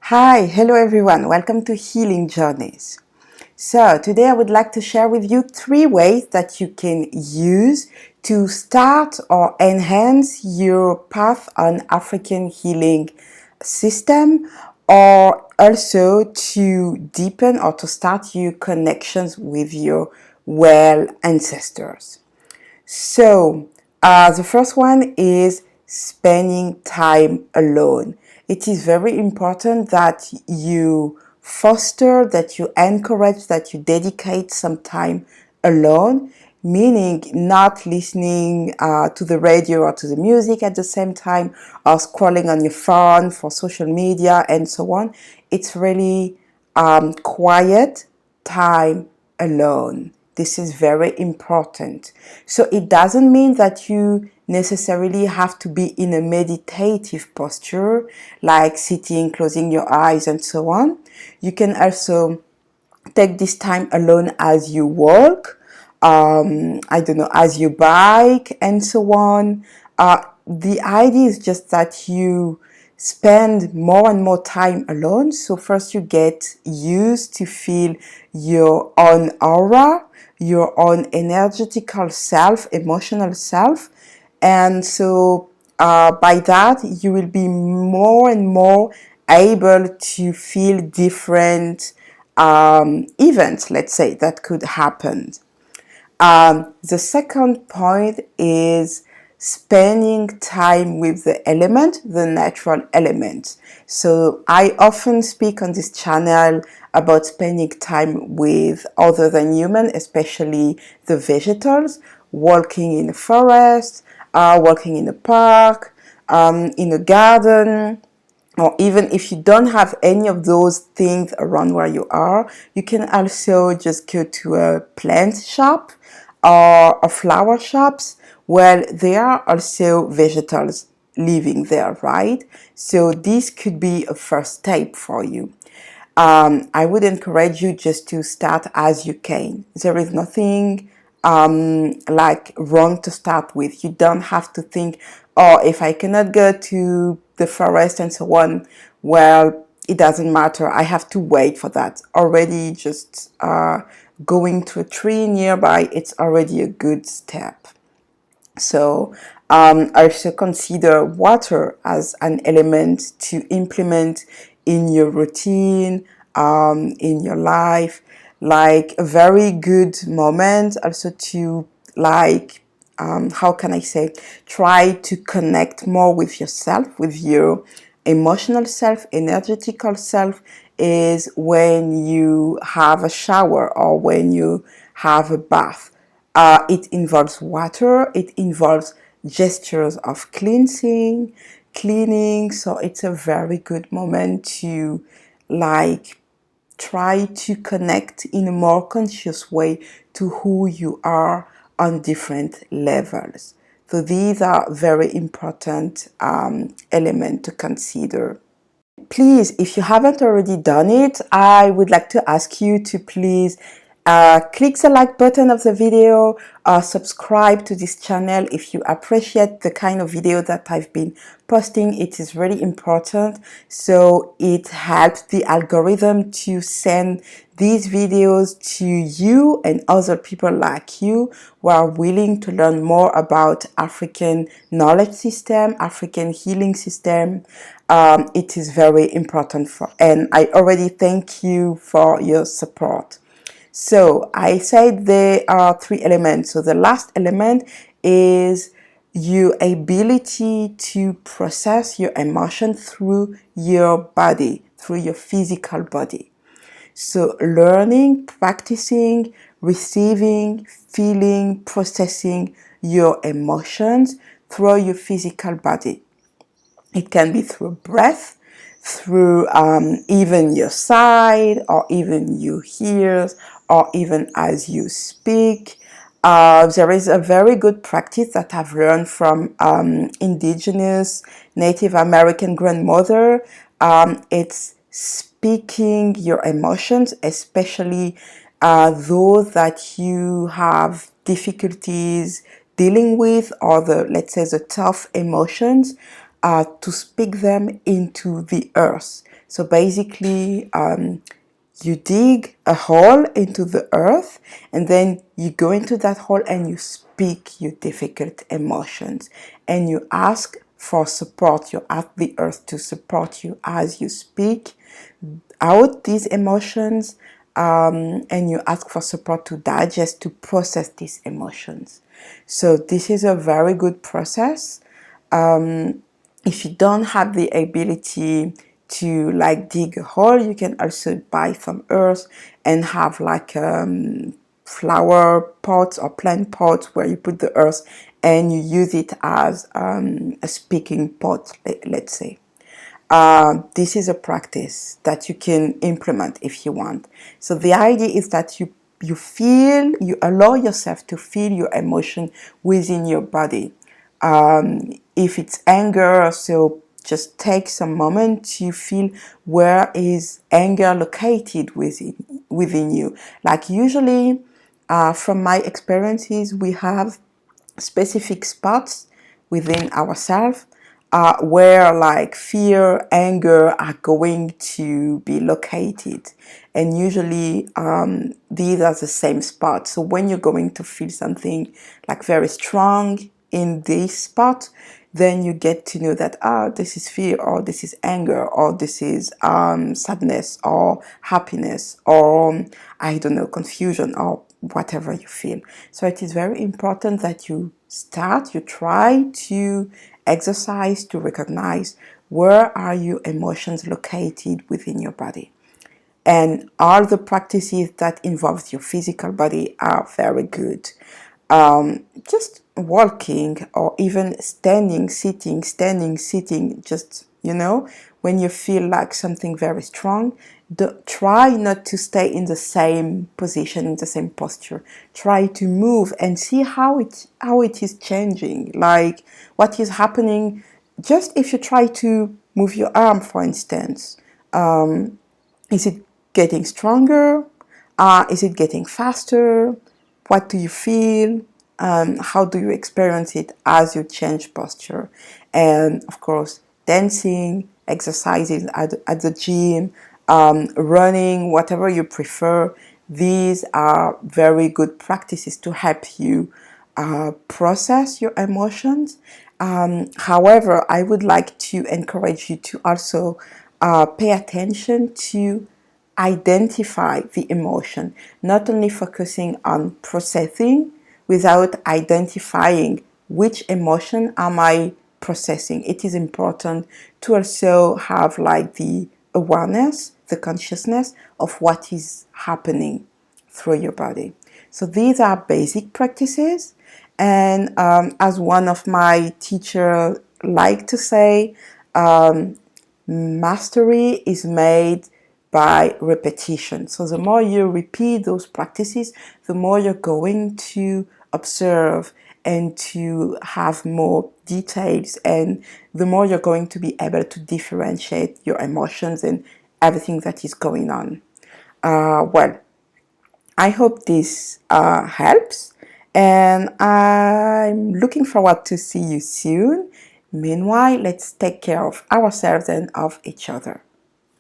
Hi, hello everyone, welcome to Healing Journeys. So today I would like to share with you 3 ways that you can use to start or enhance your path on African healing system, or also to deepen or to start your connections with your well ancestors. So, the first one is spending time alone. It is very important that you foster, that you encourage, that you dedicate some time alone, meaning not listening to the radio or to the music at the same time, or scrolling on your phone for social media and so on. It's really quiet time alone. This is very important. So it doesn't mean that you necessarily have to be in a meditative posture, like sitting, closing your eyes, and so on. You can also take this time alone as you walk, I don't know, as you bike, and so on. The idea is just that you spend more and more time alone. So first you get used to feel your own aura, your own energetical self, emotional self. And so by that, you will be more and more able to feel different events, let's say, that could happen. The second point is spending time with the element, the natural element. So I often speak on this channel about spending time with other than human, especially the vegetals, walking in a forest, walking in a park, in a garden, or even if you don't have any of those things around where you are, you can also just go to a plant shop or a flower shops where there are also vegetables living there, right? So this could be a first step for you. I would encourage you just to start as you can. There is nothing like wrong to start with. You don't have to think, oh, if I cannot go to the forest and so on, well, it doesn't matter. I have to wait for that. Already just going to a tree nearby, it's already a good step. So also consider water as an element to implement in your routine, in your life, like a very good moment also to, like, how can I say, try to connect more with yourself, with your emotional self, energetical self, is when you have a shower or when you have a bath. It involves water, it involves gestures of cleaning, so it's a very good moment to, like, try to connect in a more conscious way to who you are on different levels. So these are very important elements to consider. Please, if you haven't already done it, I would like to ask you to please click the like button of the video, subscribe to this channel if you appreciate the kind of video that I've been posting. It is really important, so it helps the algorithm to send these videos to you and other people like you who are willing to learn more about African knowledge system, African healing system. It is very important and I already thank you for your support. So I said there are 3 elements. So the last element is your ability to process your emotion through your body, through your physical body. So learning, practicing, receiving, feeling, processing your emotions through your physical body. It can be through breath, through even your side, or even your ears, or even as you speak. There is a very good practice that I've learned from indigenous Native American grandmother. It's speaking your emotions, especially those that you have difficulties dealing with, or let's say the tough emotions, to speak them into the earth. So basically, you dig a hole into the earth, and then you go into that hole and you speak your difficult emotions, and you ask for support. You ask the earth to support you as you speak out these emotions, and you ask for support to digest, to process these emotions. So this is a very good process. If you don't have the ability to like dig a hole, you can also buy some earth and have like flower pots or plant pots where you put the earth and you use it as a speaking pot, let's say. This is a practice that you can implement if you want. So the idea is that you allow yourself to feel your emotion within your body. If it's anger, so just take some moment to feel where is anger located within you. Like usually, from my experiences, we have specific spots within ourselves where like fear, anger are going to be located. And usually these are the same spots. So when you're going to feel something like very strong in this spot, then you get to know that, this is fear, or this is anger, or this is sadness, or happiness, or I don't know, confusion, or whatever you feel. So it is very important that you try to exercise to recognize where are your emotions located within your body. And all the practices that involve your physical body are very good. Just walking, or even standing, sitting, just, when you feel like something very strong, try not to stay in the same position, in the same posture. Try to move and see how it is changing, like what is happening. Just if you try to move your arm, for instance, is it getting stronger? Is it getting faster? What do you feel? How do you experience it as you change posture? And of course, dancing, exercising at the gym, running, whatever you prefer. These are very good practices to help you process your emotions. However, I would like to encourage you to also pay attention to identify the emotion, not only focusing on processing without identifying which emotion am I processing. It is important to also have like the awareness, the consciousness of what is happening through your body. So these are basic practices, and as one of my teachers like to say, mastery is made by repetition. So the more you repeat those practices, the more you're going to observe and to have more details, and the more you're going to be able to differentiate your emotions and everything that is going on. Well, I hope this helps, and I'm looking forward to see you soon. Meanwhile, let's take care of ourselves and of each other.